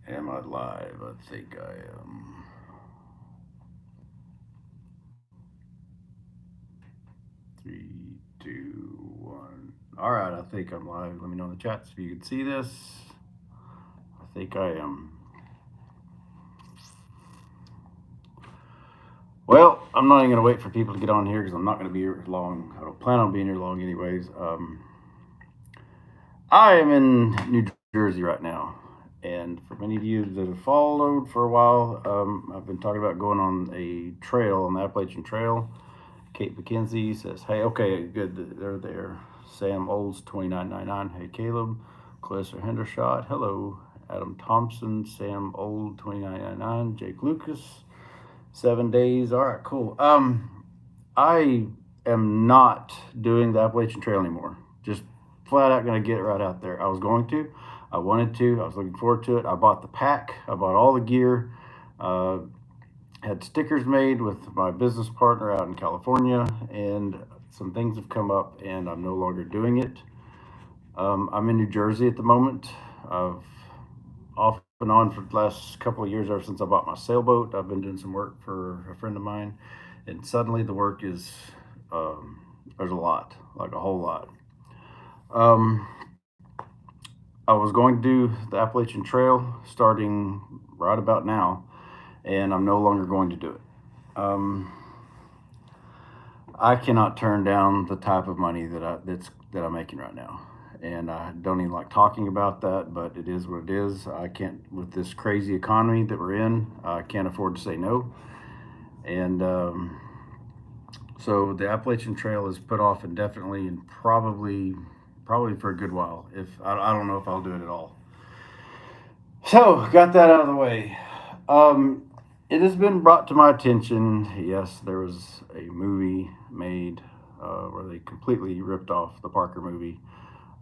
Am I live? I think I am. 3, 2, 1. All right, I think I'm live. Let me know in the chats if you can see this. I think I am. Well, I'm not even going to wait for people to get on here because I'm not going to be here long. I don't plan on being here long, anyways. I am in New Jersey right now. And for many of you that have followed for a while, I've been talking about going on a trail, on the Appalachian Trail. Kate McKenzie says, hey, okay, good, they're there. Sam Olds, 2999. Hey, Caleb. Clarissa Hendershot, hello. Adam Thompson, Sam Old, 2999. Jake Lucas, 7 days. All right, cool. I am not doing the Appalachian Trail anymore. Just flat out going to get it right out there. I was going to. I wanted to. I was looking forward to it. I bought the pack. I bought all the gear. Uh, had stickers made with my business partner out in California, and some things have come up, and I'm no longer doing it. I'm in New Jersey at the moment. I've off and on for the last couple of years, ever since I bought my sailboat. I've been doing some work for a friend of mine, and suddenly the work is there's a lot, like a whole lot. Um, I was going to do the Appalachian Trail starting right about now, and I'm no longer going to do it. I cannot turn down the type of money that I'm making right now, and I don't even like talking about that. But it is what it is. I can't, with this crazy economy that we're in. I can't afford to say no. And so the Appalachian Trail is put off indefinitely, and probably for a good while. If I don't know if I'll do it at all. So got that out of the way. It has been brought to my attention. Yes, there was a movie made where they completely ripped off the Parker movie.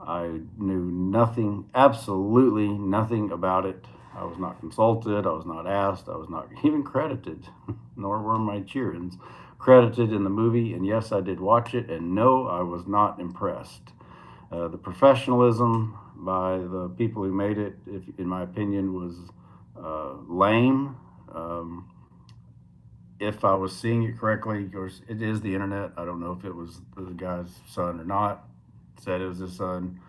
I knew nothing, absolutely nothing about it. I was not consulted. I was not asked. I was not even credited, nor were my cheer-ins credited in the movie. And yes, I did watch it, and no, I was not impressed. The professionalism by the people who made it, if, in my opinion, was lame. Um, if I was seeing it correctly, of course, it is the internet. I don't know if it was the guy's son or not. Said it was his son.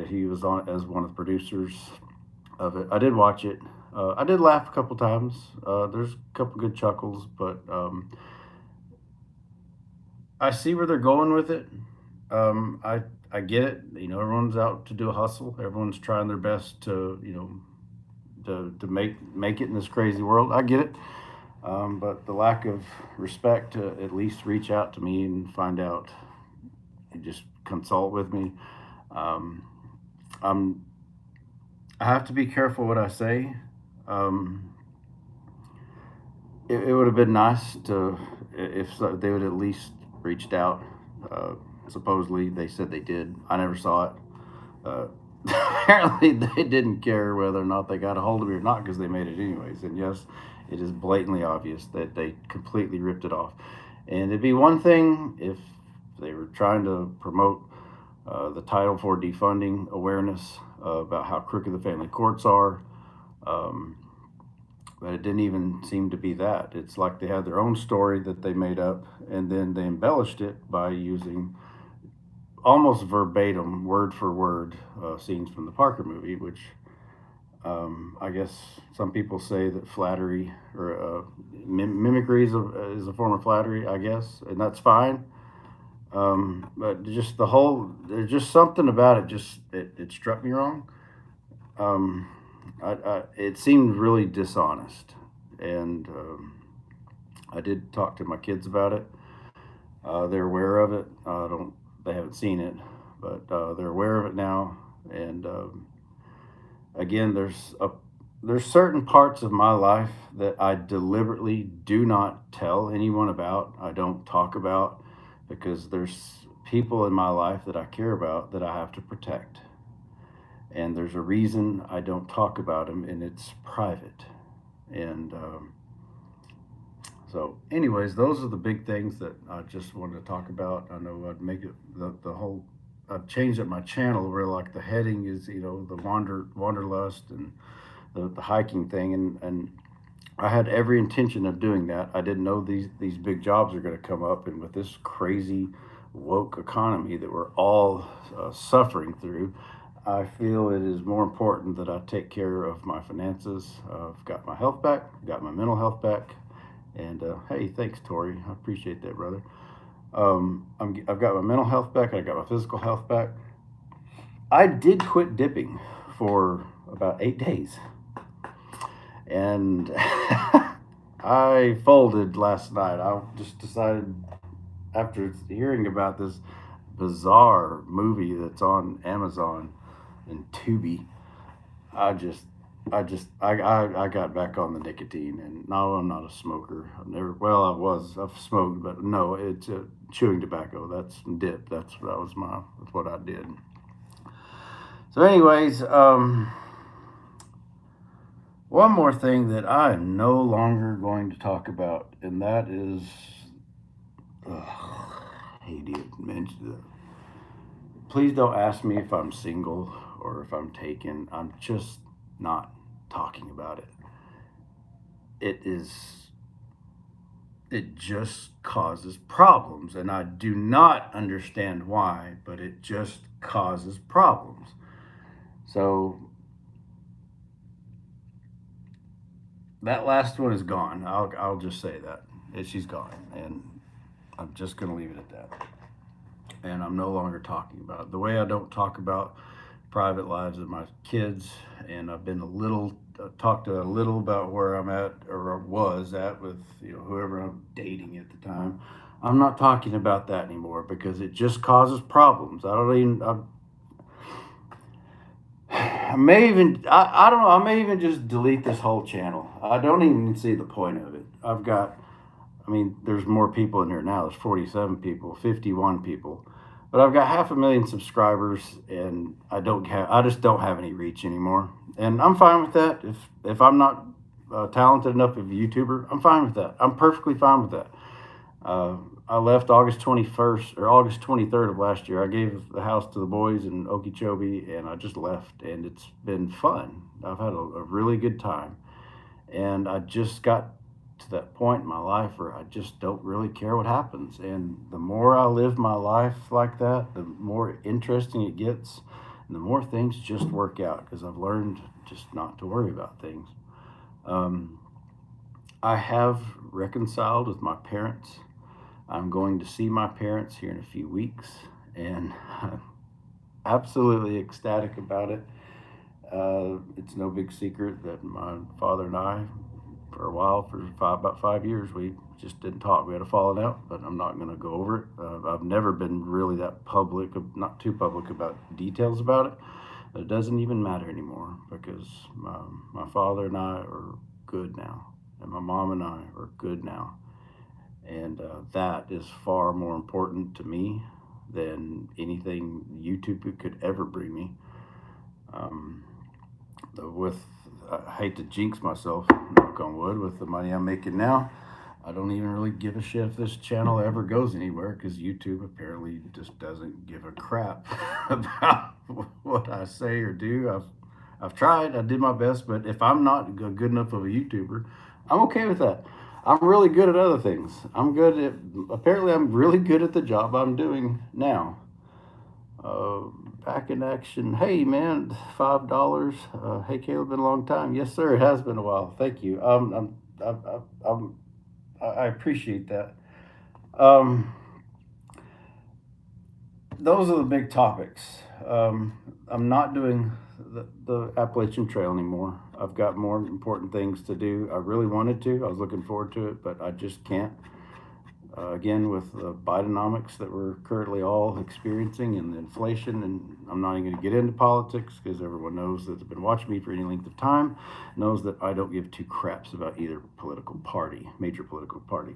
He was on as one of the producers of it. I did watch it. I did laugh a couple times. There's a couple good chuckles, but I see where they're going with it. I get it. You know, everyone's out to do a hustle. Everyone's trying their best to to make it in this crazy world. I get it. But the lack of respect to at least reach out to me and find out and just consult with me. Um, I'm I have to be careful what I say. Um, it would have been nice to if they would at least reached out. Uh, Supposedly they said they did. I never saw it. Uh, Apparently they didn't care whether or not they got a hold of me or not because they made it anyways. And yes, it is blatantly obvious that they completely ripped it off. And it'd be one thing if they were trying to promote the Title for defunding awareness about how crooked the family courts are. Um, but it didn't even seem to be that. It's like they had their own story that they made up, and then they embellished it by using almost verbatim, word for word, scenes from the Parker movie, which I guess some people say that flattery or mimicry is a form of flattery, I guess, and that's fine. But just the whole, there's just something about it, it struck me wrong. Um, it seemed really dishonest, and I did talk to my kids about it. They're aware of it. Don't They haven't seen it, but they're aware of it now. And again, there's certain parts of my life that I deliberately do not tell anyone about. I don't talk about because there's people in my life that I care about that I have to protect, and there's a reason I don't talk about them, and it's private. And so, anyways, those are the big things that I just wanted to talk about. I know I'd make it the whole. I've changed up my channel where like the heading is the wanderlust and the hiking thing, and I had every intention of doing that. I didn't know these big jobs are going to come up, and with this crazy woke economy that we're all suffering through, I feel it is more important that I take care of my finances. I've got my health back, got my mental health back, and hey, thanks, Tori. I appreciate that, brother. I've got my mental health back. I got my physical health back. I did quit dipping for about 8 days, and I folded last night. I just decided after hearing about this bizarre movie that's on Amazon and Tubi, I just, I got back on the nicotine. And no, I'm not a smoker. I've never, well, I've smoked, but no, it's chewing tobacco. That's dip. That's what I did. So, anyways, one more thing that I am no longer going to talk about, and that is, I hate to mention that. Please don't ask me if I'm single or if I'm taken. I'm just not talking about it. It is, it just causes problems, and I do not understand why, but it just causes problems. So that last one is gone. I'll just say that. She's gone, and I'm just going to leave it at that. And I'm no longer talking about it. The way I don't talk about private lives of my kids, and I've been a little talked a little about where I'm at or was at with whoever I'm dating at the time. I'm not talking about that anymore because it just causes problems. I don't even. I may even. I don't know. I may even just delete this whole channel. I don't even see the point of it. I've got. I mean, there's more people in here now. There's 47 people, 51 people, but I've got 500,000 subscribers, and I just don't have any reach anymore, and I'm fine with that. If I'm not talented enough of a YouTuber, I'm fine with that. I'm perfectly fine with that. Uh, I left August 21st or August 23rd of last year. I gave the house to the boys in Okeechobee, and I just left, and it's been fun. I've had a really good time, and I just got to that point in my life where I just don't really care what happens. And the more I live my life like that, the more interesting it gets, and the more things just work out because I've learned just not to worry about things. Um, I have reconciled with my parents. I'm going to see my parents here in a few weeks, and I'm absolutely ecstatic about it. It's no big secret that my father and I, for a while, about 5 years, we just didn't talk. We had a falling out, but I'm not going to go over it. I've never been really that public, not too public about details about it. It doesn't even matter anymore because my father and I are good now, and my mom and I are good now. And that is far more important to me than anything YouTube could ever bring me. Um, with I hate to jinx myself, knock on wood, with the money I'm making now, I don't even really give a shit if this channel ever goes anywhere because YouTube apparently just doesn't give a crap about what I say or do. I've tried, I did my best, but if I'm not good enough of a YouTuber, I'm okay with that. I'm really good at other things. Apparently I'm really good at the job I'm doing now. Uh, Back in action. Hey man, $5. Hey Caleb, been a long time. Yes sir, it has been a while. Thank you. I appreciate that. Um, those are the big topics. I'm not doing the Appalachian Trail anymore. I've got more important things to do. I really wanted to. I was looking forward to it, but I just can't. Again, with the Bidenomics that we're currently all experiencing and the inflation, and I'm not even going to get into politics because everyone knows that's been watching me for any length of time, knows that I don't give two craps about either political party, major political party.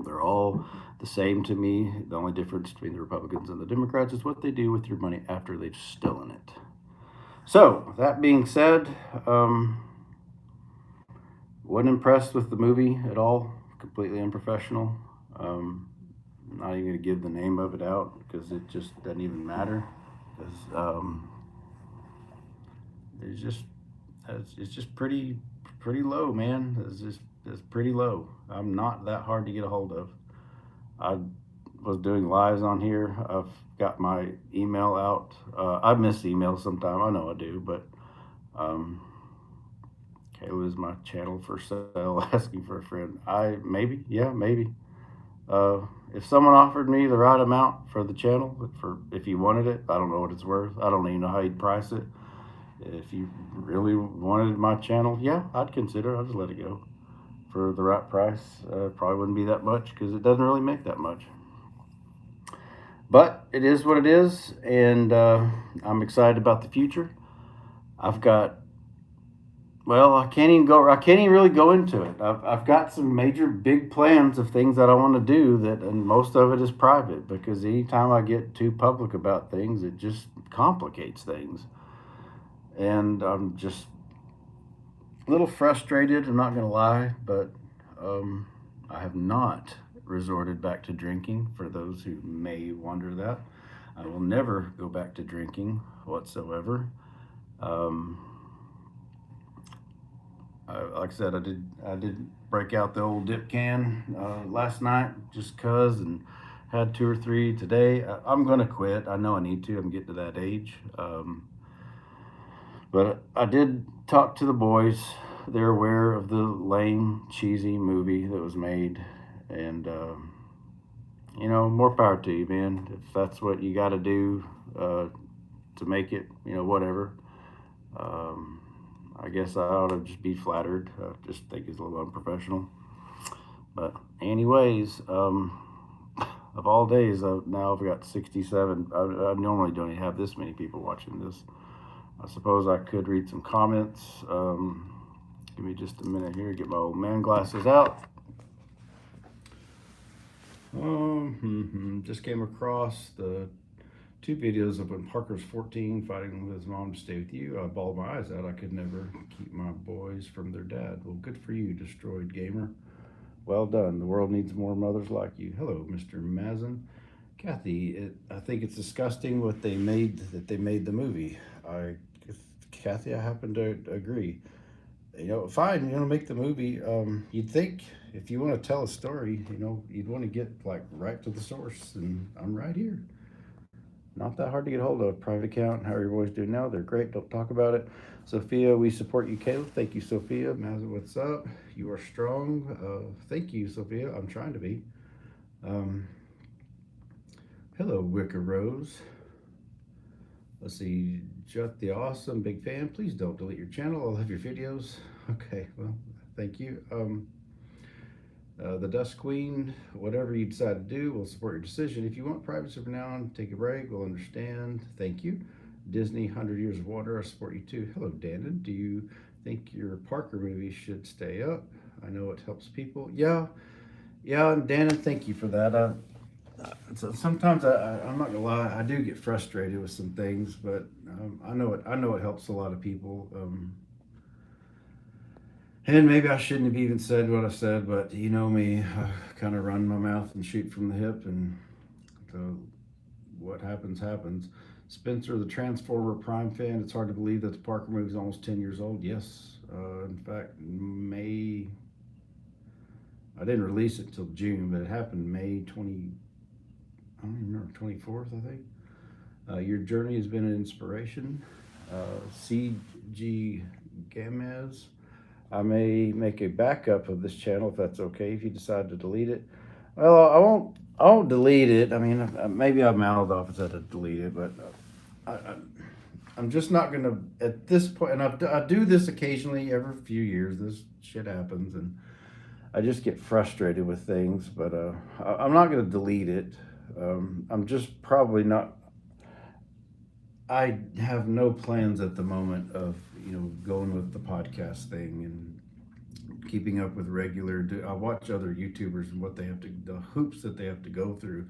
They're all the same to me. The only difference between the Republicans and the Democrats is what they do with your money after they've stolen it. So, that being said, wasn't impressed with the movie at all. Completely unprofessional. I'm not even going to give the name of it out because it just doesn't even matter. Because it's just It's just pretty low, man. It's pretty low. I'm not that hard to get a hold of. I was doing lives on here. I've got my email out. I miss emails sometime. I know I do, but um, Kayla is my channel for sale, asking for a friend. Maybe, yeah, maybe. Uh, if someone offered me the right amount for the channel, for if you wanted it, I don't know what it's worth. I don't even know how you'd price it. If you really wanted my channel, yeah, I'd consider it. I'll just let it go for the right price. Probably wouldn't be that much because it doesn't really make that much. But it is what it is, and I'm excited about the future. I've got Well, I can't even go. I can't even really go into it. I've got some major big plans of things that I want to do. And most of it is private because anytime I get too public about things, it just complicates things. And I'm just a little frustrated. I'm not going to lie, but um, I have not resorted back to drinking. For those who may wonder that, I will never go back to drinking whatsoever. Um, like I said, I did break out the old dip can last night just cause, and had two or three today. I'm gonna quit. I know I need to. I'm getting to that age. But I did talk to the boys. They're aware of the lame, cheesy movie that was made, and more power to you, man. If that's what you got to do to make it, whatever. Um, I guess I ought to just be flattered. I just think it's a little unprofessional. But anyways, of all days, now I've got 67. I normally don't even have this many people watching this. I suppose I could read some comments. Give me just a minute here. Get my old man glasses out. Just came across the two videos of when Parker's 14 fighting with his mom to stay with you. I bawled my eyes out. I could never keep my boys from their dad. Well, good for you, Destroyed Gamer. Well done. The world needs more mothers like you. Hello, Mr. Mazin. Kathy, I think it's disgusting what they made, that they made the movie. Kathy, I happen to agree. Fine, make the movie. You'd think if you want to tell a story, you'd want to get like right to the source, and I'm right here. Not that hard to get hold of. Private account. How are your boys doing now? They're great. Don't talk about it. Sophia, we support you, Caleb. Thank you, Sophia. Mazza, what's up? You are strong. Thank you, Sophia. I'm trying to be. Um, hello, Wicker Rose. Let's see. Jut the Awesome, big fan. Please don't delete your channel. I'll have your videos. Okay, well, thank you. The Dust Queen, whatever you decide to do, we'll support your decision. If you want privacy from now on, take a break. We'll understand. Thank you. Disney, 100 Years of Water, I support you too. Hello, Dannon. Do you think your Parker movie should stay up? I know it helps people. Yeah, and Dannon, thank you for that. So sometimes I'm not gonna lie, I do get frustrated with some things, but I know it helps a lot of people. And maybe I shouldn't have even said what I said, but you know me, I kind of run my mouth and shoot from the hip, and so what happens, happens. Spencer, the Transformer Prime fan, it's hard to believe that the Parker movie is almost 10 years old. Yes, in fact, I didn't release it until June, but it happened May 20, I don't even remember, 24th, I think. Your journey has been an inspiration. CG Gamez, I may make a backup of this channel if that's okay. If you decide to delete it, well, I won't delete it. I mean, maybe I've mouthed off and said to delete it, but I'm just not gonna at this point. And I do this occasionally every few years. This shit happens, and I just get frustrated with things. But I'm not gonna delete it. I'm just probably not. I have no plans at the moment of going with the podcast thing and keeping up with regular. I watch other YouTubers and what they have to, the hoops that they have to go through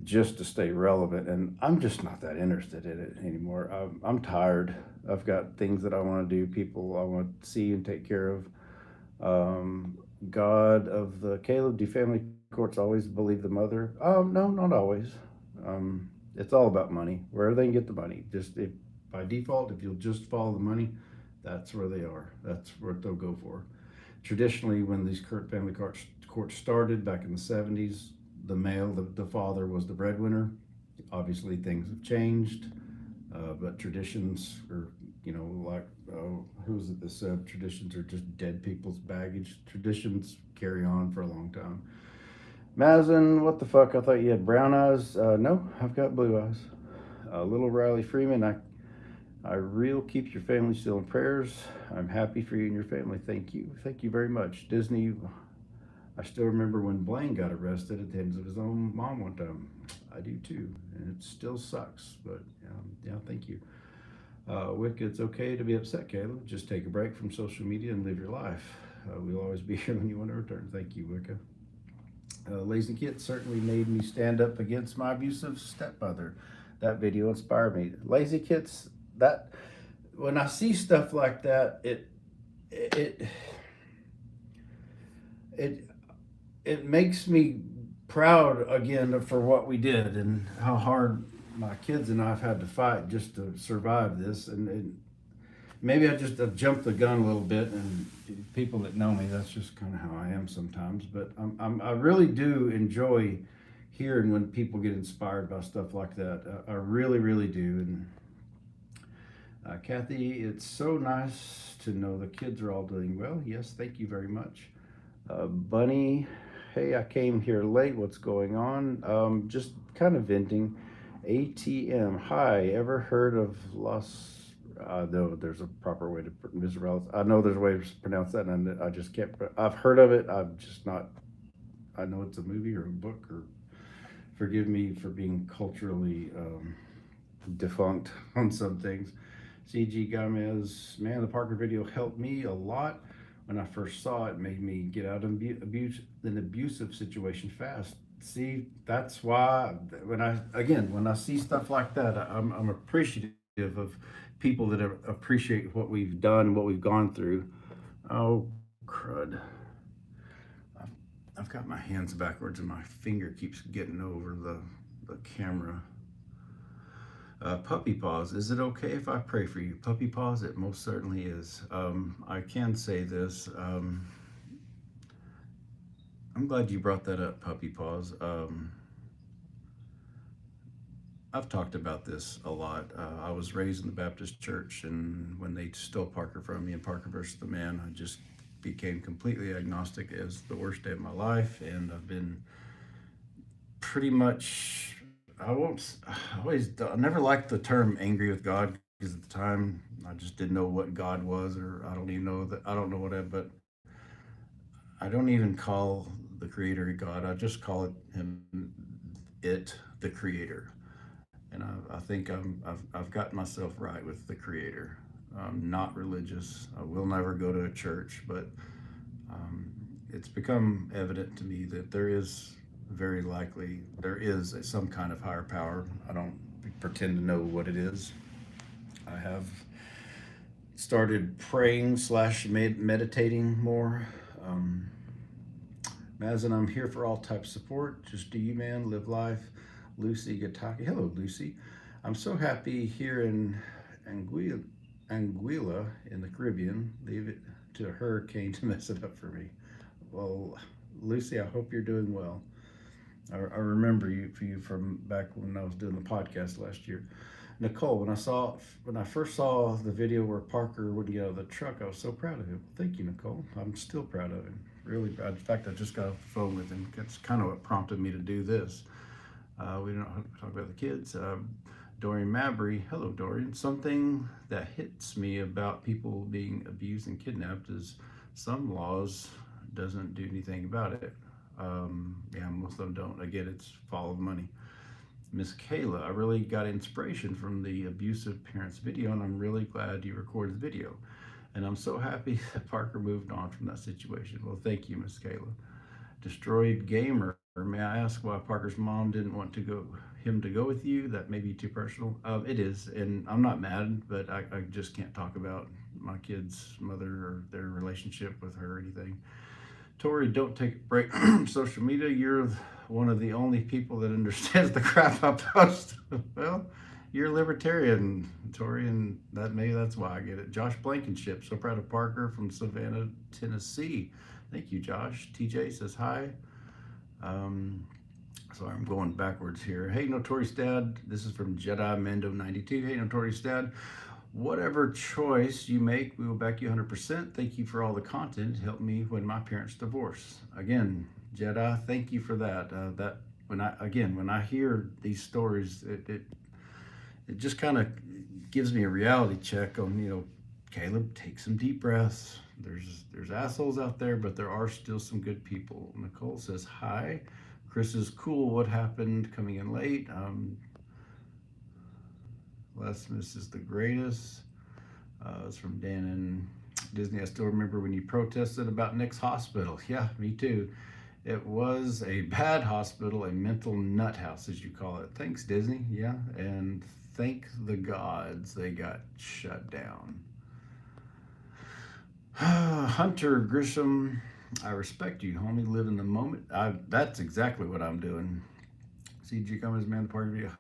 just to stay relevant, and I'm just not that interested in it anymore. I'm tired. I've got things that I want to do, people I want to see and take care of. God of the Caleb, do family courts always believe the mother? No, not always. It's all about money. Wherever they can get the money. Just by default, if you'll just follow the money, That's where they are. That's what they'll go for. Traditionally, when these family courts started back in the 70s, the father was the breadwinner. Obviously, things have changed, but traditions are, like, who's it that said traditions are just dead people's baggage? Traditions carry on for a long time. Mazen, what the fuck? I thought you had brown eyes. No, I've got blue eyes. Little Riley Freeman, I real keep your family still in prayers. I'm happy for you and your family. Thank you. Thank you very much. Disney, I still remember when Blaine got arrested at the hands of his own mom one time. I do too. And it still sucks. But yeah, thank you. Wick, it's okay to be upset, Caleb. Just take a break from social media and live your life. We'll always be here when you want to return. Thank you, Wicca. Lazy Kit certainly made me stand up against my abusive stepmother. That video inspired me. Lazy Kits, that when I see stuff like that, it it it makes me proud again for what we did and how hard my kids and I've had to fight just to survive this. And maybe I just jumped the gun a little bit, and people that know me, that's just kind of how I am sometimes. But I really do enjoy hearing when people get inspired by stuff like that. I really, really do. And Kathy, it's so nice to know the kids are all doing well. Yes, thank you very much. Bunny, hey, I came here late. What's going on? Just kind of venting. ATM, hi, ever heard of Los? No, there's a proper way to Mr. I know there's a way to pronounce that, and I just can't. I've heard of it. I'm just not. I know it's a movie or a book, or forgive me for being culturally defunct on some things. CG Gomez, man, the Parker video helped me a lot. When I first saw it, made me get out of an abusive situation fast. See, that's why when I see stuff like that, I'm appreciative of people that appreciate what we've done, what we've gone through. Oh, crud. I've got my hands backwards and my finger keeps getting over the camera. Puppy Paws, is it okay if I pray for you? Puppy Paws, it most certainly is. I can say this. I'm glad you brought that up, Puppy Paws. I've talked about this a lot. I was raised in the Baptist church, and when they stole Parker from me in Parker versus the Man, I just became completely agnostic as the worst day of my life, and I've been pretty much. I never liked the term angry with God because at the time I just didn't know what God was, or I don't even know that. I don't know what but I don't even call the Creator God. I just call the Creator. And I think I've gotten myself right with the Creator. I'm not religious. I will never go to a church, but it's become evident to me that there is some kind of higher power. I don't pretend to know what it is. I have started praying / meditating more. Mazen, I'm here for all types of support. Just do you, man. Live life. Lucy Gataki. Hello, Lucy. I'm so happy here in Anguilla in the Caribbean. Leave it to a hurricane to mess it up for me. Well, Lucy, I hope you're doing well. I remember you from back when I was doing the podcast last year. Nicole, when I first saw the video where Parker wouldn't get out of the truck, I was so proud of him. Thank you, Nicole. I'm still proud of him. Really proud. In fact, I just got off the phone with him. That's kind of what prompted me to do this. We don't talk about the kids. Dorian Mabry, hello Dorian. Something that hits me about people being abused and kidnapped is some laws doesn't do anything about it. Yeah, most of them don't. Again, it's follow the money. Miss Kayla, I really got inspiration from the abusive parents video, and I'm really glad you recorded the video. And I'm so happy that Parker moved on from that situation. Well, thank you, Miss Kayla. Destroyed Gamer, may I ask why Parker's mom didn't want him to go with you? That may be too personal. It is, and I'm not mad, but I just can't talk about my kid's mother or their relationship with her or anything. Tori, don't take a break from social media. You're one of the only people that understands the crap I post. Well, you're a libertarian, Tori, and that maybe that's why I get it. Josh Blankenship, so proud of Parker from Savannah, Tennessee. Thank you, Josh. TJ says hi. Um, Sorry, I'm going backwards here. Hey, Notorious Dad. This is from Jedi Mendo 92. Hey, Notorious Dad. Whatever choice you make, we will back you 100%. Thank you for all the content. It helped me when my parents divorced. Again, Jedi, thank you for that. That when I hear these stories, it just kind of gives me a reality check on, Caleb, take some deep breaths. There's assholes out there, but there are still some good people. Nicole says hi. Chris is cool. What happened? Coming in late. Les Miss is the greatest. It's from Dan and Disney. I still remember when you protested about Nick's hospital. Yeah, me too. It was a bad hospital, a mental nut house, as you call it. Thanks, Disney. Yeah, and thank the gods they got shut down. Hunter Grisham, I respect you, homie. Live in the moment. That's exactly what I'm doing. CG Cummins, man, the party video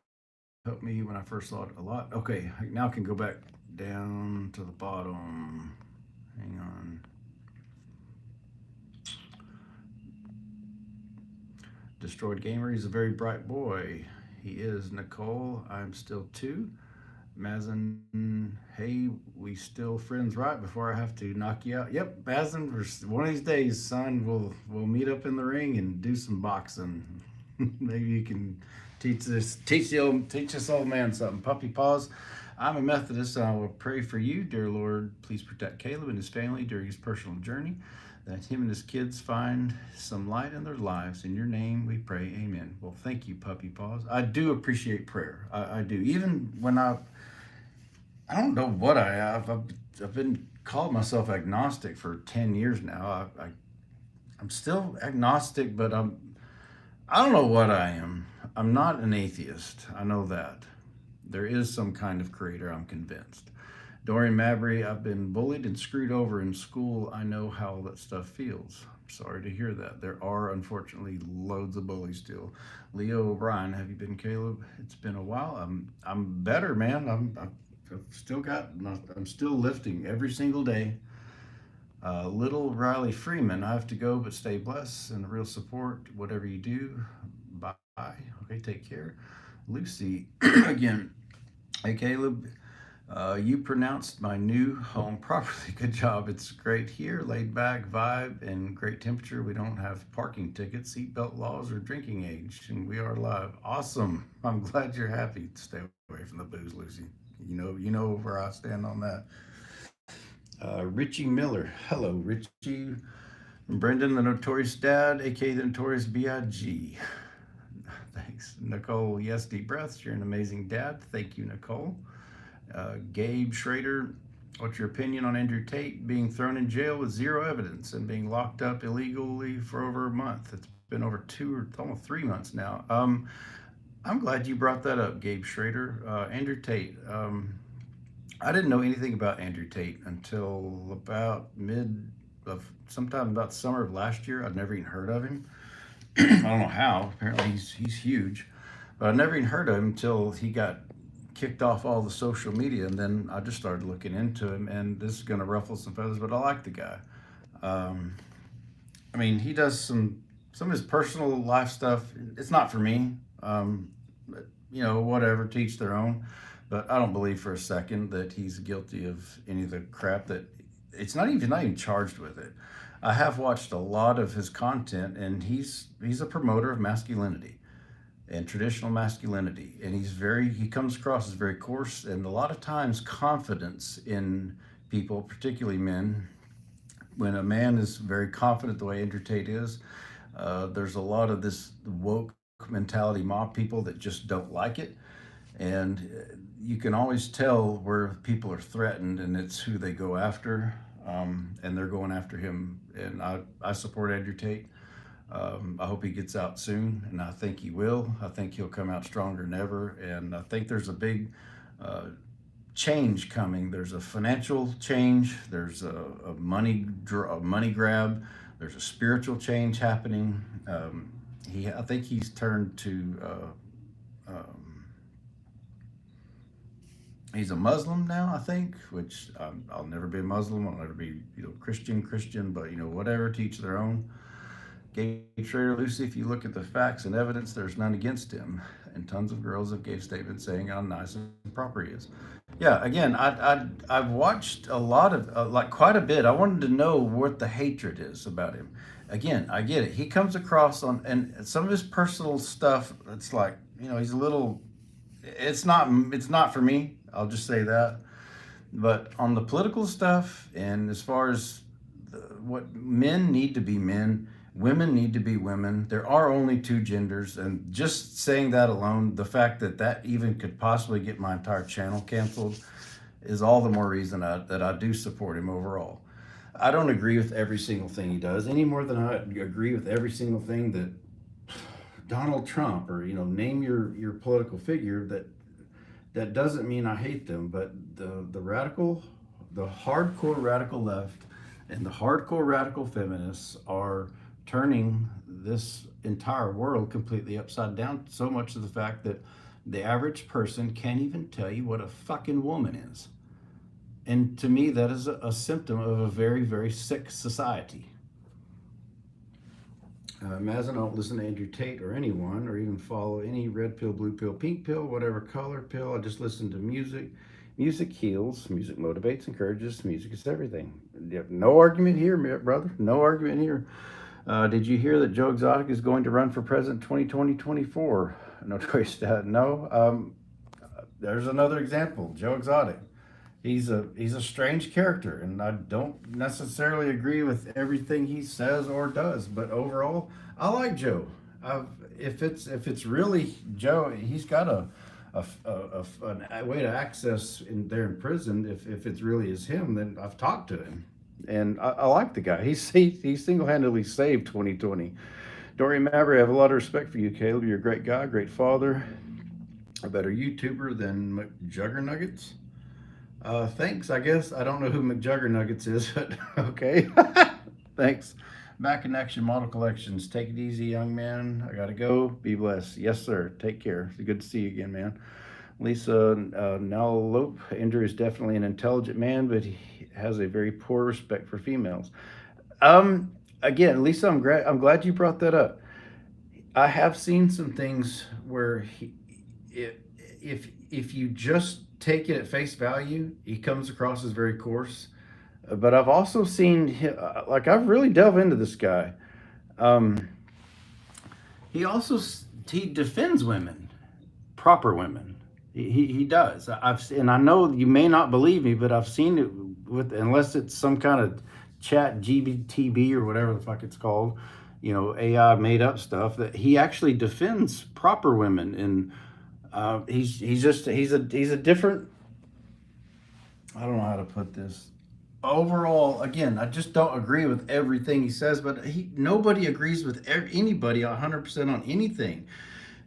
helped me when I first saw it a lot. Okay, now I can go back down to the bottom. Hang on. Destroyed Gamer, he's a very bright boy. He is. Nicole, I'm still two. Mazin, hey, we still friends, right? Before I have to knock you out. Yep, Mazin, one of these days, son, we'll meet up in the ring and do some boxing. Maybe you can teach this old man something. Puppy Paws, I'm a Methodist, and I will pray for you, dear Lord. Please protect Caleb and his family during his personal journey, that him and his kids find some light in their lives. In your name we pray, amen. Well, thank you, Puppy Paws. I do appreciate prayer. I do. Even when I don't know what I have. I've been called myself agnostic for 10 years now. I'm still agnostic, but I don't know what I am. I'm not an atheist. I know that. There is some kind of creator, I'm convinced. Dorian Mabry, I've been bullied and screwed over in school. I know how all that stuff feels. I'm sorry to hear that. There are, unfortunately, loads of bullies still. Leo O'Brien, have you been, Caleb? It's been a while. I'm better, man. I'm still lifting every single day. Little Riley Freeman, I have to go, but stay blessed and real support. Whatever you do, bye. Okay, take care. Lucy, again, hey Caleb, you pronounced my new home properly. Good job. It's great here, laid back vibe and great temperature. We don't have parking tickets, seatbelt laws, or drinking age, and we are live. Awesome. I'm glad you're happy. Stay away from the booze, Lucy. You know where I stand on that. Richie Miller. Hello, Richie. Brendan, the Notorious Dad, aka the Notorious B.I.G. Thanks. Nicole, yes, deep breaths. You're an amazing dad. Thank you, Nicole. Gabe Schrader, what's your opinion on Andrew Tate being thrown in jail with zero evidence and being locked up illegally for over a month? It's been over almost 3 months now. I'm glad you brought that up, Gabe Schrader. Andrew Tate. I didn't know anything about Andrew Tate until about sometime about summer of last year. I'd never even heard of him. I don't know how. Apparently he's huge, but I never even heard of him until he got kicked off all the social media, and then I just started looking into him. And this is going to ruffle some feathers, but I like the guy. I mean, he does some of his personal life stuff. It's not for me. But, whatever, teach their own. But I don't believe for a second that he's guilty of any of the crap that it's not even charged with it. I have watched a lot of his content, and he's a promoter of masculinity and traditional masculinity, and he comes across as very coarse, and a lot of times confidence in people, particularly men. When a man is very confident the way Andrew Tate is, there's a lot of this woke mentality mob people that just don't like it, and you can always tell where people are threatened, and it's who they go after. And they're going after him, and I support Andrew Tate. I hope he gets out soon, and I think he will. I think he'll come out stronger than ever, and I think there's a big change coming. There's a financial change. There's a money grab. There's a spiritual change happening. I think he's turned to He's a Muslim now, I think, which I'll never be a Muslim. I'll never be, Christian, but, whatever, teach their own. Gave Schrader Lucy, if you look at the facts and evidence, there's none against him. And tons of girls have gave statements saying how nice and proper he is. Yeah, again, I've watched a lot of, like quite a bit. I wanted to know what the hatred is about him. Again, I get it. He comes across and some of his personal stuff, it's like, he's a little, it's not for me. I'll just say that. But on the political stuff, and as far as what men need to be men, women need to be women. There are only two genders, and just saying that alone, the fact that that even could possibly get my entire channel canceled, is all the more reason that I do support him overall. I don't agree with every single thing he does any more than I agree with every single thing that Donald Trump, or name your political figure. That doesn't mean I hate them, but the hardcore radical left and the hardcore radical feminists are turning this entire world completely upside down, so much to the fact that the average person can't even tell you what a fucking woman is. And to me, that is a symptom of a very, very sick society. Maz, I don't listen to Andrew Tate or anyone, or even follow any red pill, blue pill, pink pill, whatever color pill. I just listen to music. Music heals, music motivates, encourages, music is everything. No argument here, brother. No argument here. Did you hear that Joe Exotic is going to run for president 2020-24? No choice. No. There's another example. Joe Exotic. He's a strange character, and I don't necessarily agree with everything he says or does. But overall, I like Joe. If it's really Joe, he's got a way to access there in prison. If it really is him, then I've talked to him, and I like the guy. He single-handedly saved 2020. Dory Mabry, I have a lot of respect for you, Caleb. You're a great guy, great father, a better YouTuber than McJuggernuggets. Thanks, I guess. I don't know who McJuggernuggets is, but okay. Thanks. Back in Action Model Collections. Take it easy, young man. I gotta go. Be blessed. Yes, sir. Take care. It's good to see you again, man. Lisa Nalope. Andrew is definitely an intelligent man, but he has a very poor respect for females. Again, Lisa, I'm glad you brought that up. I have seen some things where if you just take it at face value, he comes across as very coarse. But I've also seen him, I've really delved into this guy. He defends women, proper women. He does. And I know you may not believe me, but I've seen it unless it's some kind of chat GBTB or whatever the fuck it's called, AI made up stuff, that he actually defends proper women. And he's a different, I don't know how to put this. Overall, again, I just don't agree with everything he says, but nobody agrees with anybody 100% on anything.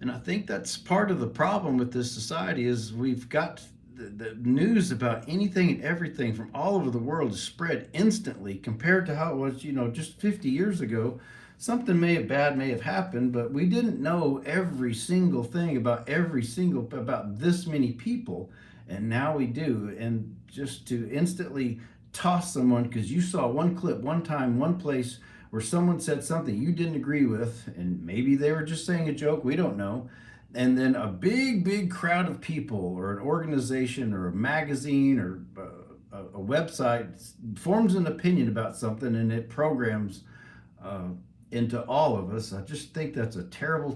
And I think that's part of the problem with this society is we've got the news about anything and everything from all over the world is spread instantly compared to how it was, just 50 years ago. Something bad may have happened, but we didn't know every single thing about this many people, and now we do. And just to instantly toss someone because you saw one clip one time, one place where someone said something you didn't agree with, and maybe they were just saying a joke, we don't know. And then a big crowd of people or an organization or a magazine or a website forms an opinion about something, and it programs into all of us. I just think that's a terrible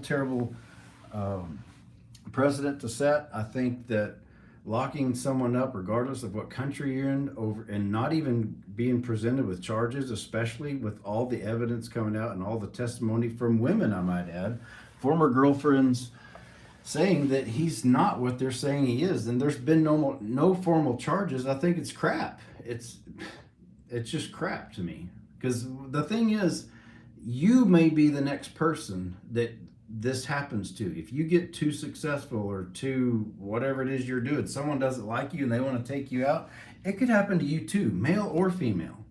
precedent to set. I think that locking someone up, regardless of what country you're in, and not even being presented with charges, especially with all the evidence coming out and all the testimony from women, I might add, former girlfriends, saying that he's not what they're saying he is, and there's been no formal charges. I think it's crap. It's just crap to me, because the thing is, you may be the next person that this happens to. If you get too successful or too whatever it is you're doing, someone doesn't like you and they want to take you out, it could happen to you too, male or female.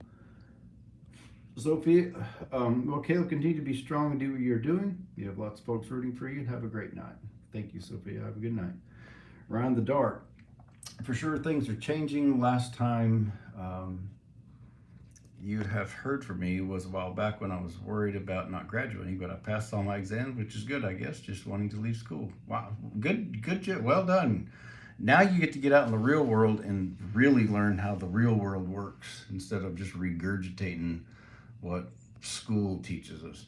Sophia, well, Caleb, continue to be strong and do what you're doing. You have lots of folks rooting for you, and have a great night. Thank you, Sophia. Have a good night. Ryan the Dark. For sure, things are changing. Last time you have heard from me was a while back when I was worried about not graduating, but I passed all my exams, which is good, I guess. Just wanting to leave school. Wow, good job. Well done. Now you get to get out in the real world and really learn how the real world works instead of just regurgitating what school teaches us.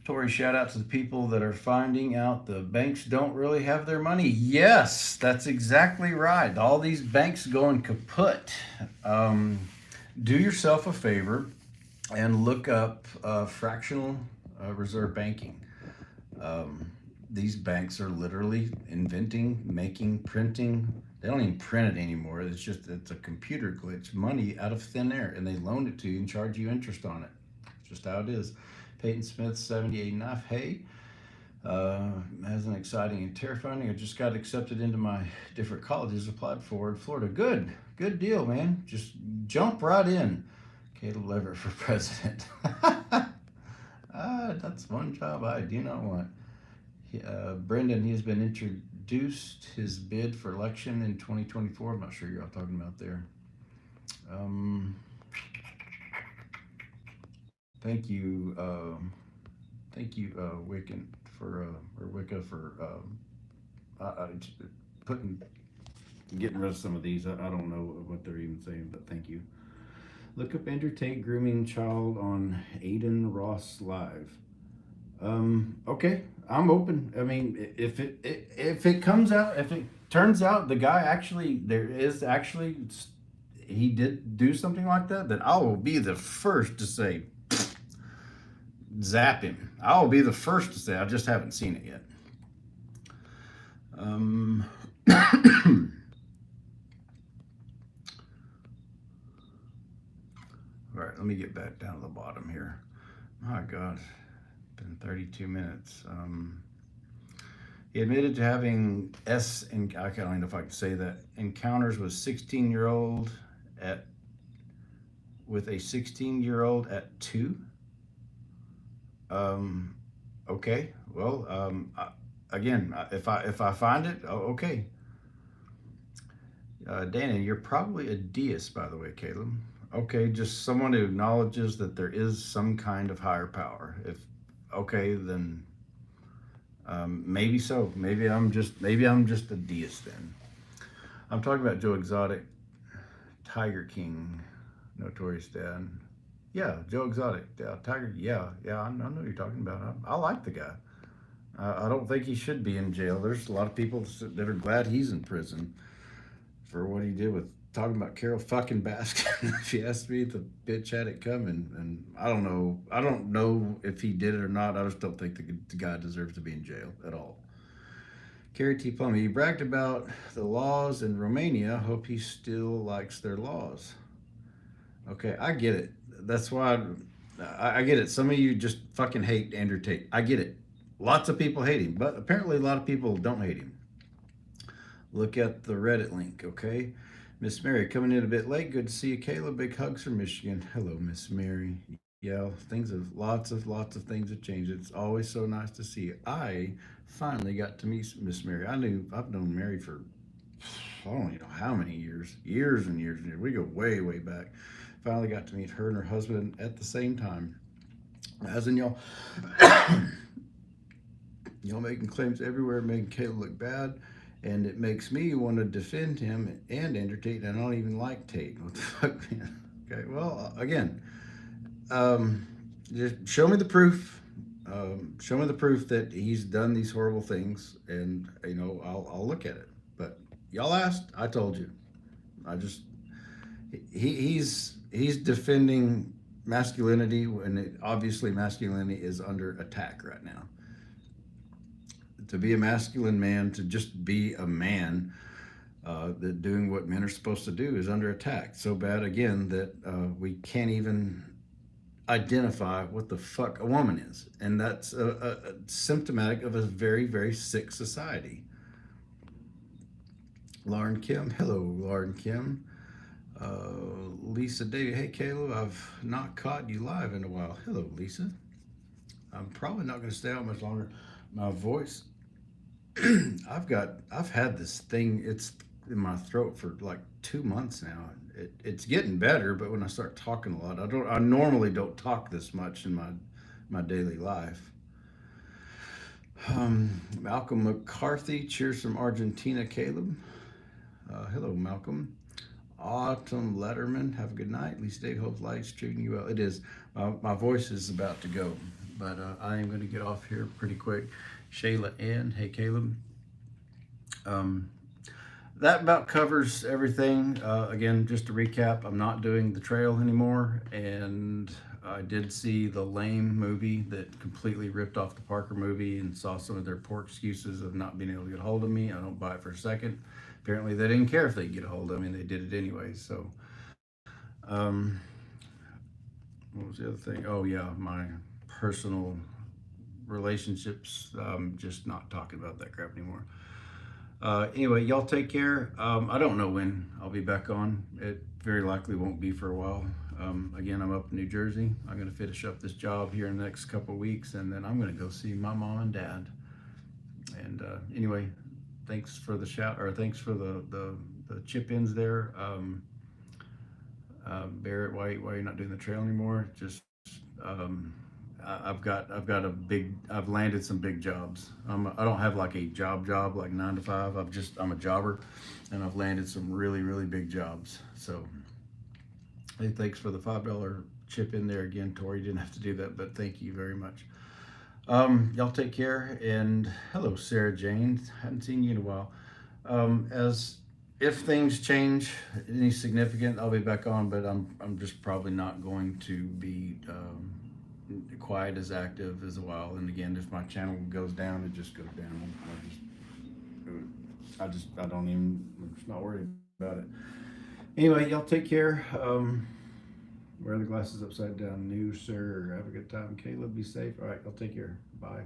Tori, shout out to the people that are finding out the banks don't really have their money. Yes, that's exactly right. All these banks going kaput. Do yourself a favor and look up fractional reserve banking. Um, these banks are literally inventing, making, printing. They don't even print it anymore. It's a computer glitch, money out of thin air, and they loan it to you and charge you interest on it. It's just how it is. Peyton Smith, 78.5. Hey, has an exciting and terrifying. I just got accepted into my different colleges, applied for in Florida. Good deal, man. Just jump right in. Caleb Leverett for president. That's one job I do not want. Brendan, he has been introduced his bid for election in 2024. I'm not sure you're all talking about there. Thank you, Wiccan for or Wicca for putting getting rid of some of these. I don't know what they're even saying, but thank you. Look up Andrew Tate grooming child on Aiden Ross Live. Okay, I'm open. I mean, if it comes out, if it turns out the guy actually he did do something like that, then I will be the first to say zap him. I will be the first to say I just haven't seen it yet. All right, let me get back down to the bottom here. My God, been 32 minutes. He admitted to having and I don't even know if I can say that, encounters with 16-year-old with a 16-year-old at 2. Okay, well, again, if I find it, okay. Danny, you're probably a deist, by the way, Caleb. Okay, just someone who acknowledges that there is some kind of higher power. If okay, then maybe so. Maybe I'm just a deist then. I'm talking about Joe Exotic, Tiger King, Notorious Dad. Yeah, Joe Exotic, Tiger. Yeah, I know who you're talking about. I like the guy. I don't think he should be in jail. There's a lot of people that are glad he's in prison for what he did with talking about Carol fucking Baskin. If you ask me, the bitch had it coming, and I don't know. I don't know if he did it or not. I just don't think the guy deserves to be in jail at all. Carrie T. Plummer, he bragged about the laws in Romania. Hope he still likes their laws. Okay, I get it. That's why I get it. Some of you just fucking hate Andrew Tate. I get it. Lots of people hate him, but apparently a lot of people don't hate him. Look at the Reddit link, okay? Miss Mary coming in a bit late. Good to see you, Kayla. Big hugs from Michigan. Hello, Miss Mary. Yeah, lots of things have changed. It's always so nice to see you. I finally got to meet Miss Mary. I've known Mary for I don't even know how many years and years and years. We go way back. Finally got to meet her and her husband at the same time. As in y'all, y'all making claims everywhere, making Kayla look bad. And it makes me want to defend him and Andrew Tate. And I don't even like Tate. What the fuck, man? Okay, well, again, just show me the proof. Show me the proof that he's done these horrible things, and I'll look at it. But y'all asked, I told you. He's defending masculinity when obviously masculinity is under attack right now. To be a masculine man, to just be a man, that doing what men are supposed to do is under attack so bad again that we can't even identify what the fuck a woman is, and that's symptomatic of a very sick society. Lauren Kim, hello Lauren Kim. Lisa Davey, hey Caleb, I've not caught you live in a while. Hello Lisa. I'm probably not going to stay out much longer. My voice I've had this thing, it's in my throat for like 2 months now. It's getting better, but when I start talking a lot, I normally don't talk this much in my daily life. Malcolm McCarthy, cheers from Argentina, Caleb. Hello, Malcolm. Autumn Letterman, have a good night. At least Dave hopes life's treating you well. It is. My voice is about to go, but I am going to get off here pretty quick. Shayla Ann, hey Caleb. Um, that about covers everything. Again, just to recap, I'm not doing the trail anymore, and I did see the Lame movie that completely ripped off the Parker movie, and saw some of their poor excuses of not being able to get a hold of me. I don't buy it for a second. Apparently, they didn't care if they get a hold of me, and they did it anyway. So, um, what was the other thing? Oh yeah, my personal relationships. Just not talking about that crap anymore. Anyway, y'all take care. I don't know when I'll be back on. It very likely won't be for a while. Again, I'm up in New Jersey. I'm going to finish up this job here in the next couple of weeks, and then I'm going to go see my mom and dad. And anyway, thanks for the shout, or thanks for the chip ins there. Barrett, why you're not doing the trail anymore? Just um, I've got a big, I've landed some big jobs. I don't have like a job like 9 to 5. I'm a jobber, and I've landed some really big jobs. So hey, thanks for the $5 chip in there again, Tori. You didn't have to do that, but thank you very much. Y'all take care, and hello, Sarah Jane. Hadn't seen you in a while. As if things change any significant, I'll be back on, but I'm just probably not going to be quite as active as a while. And again, if my channel goes down, it just goes down. I don't even. I'm just not worried about it. Anyway, y'all take care. Wear the glasses upside down. New sir. Have a good time. Caleb, be safe. All right, y'all take care. Bye.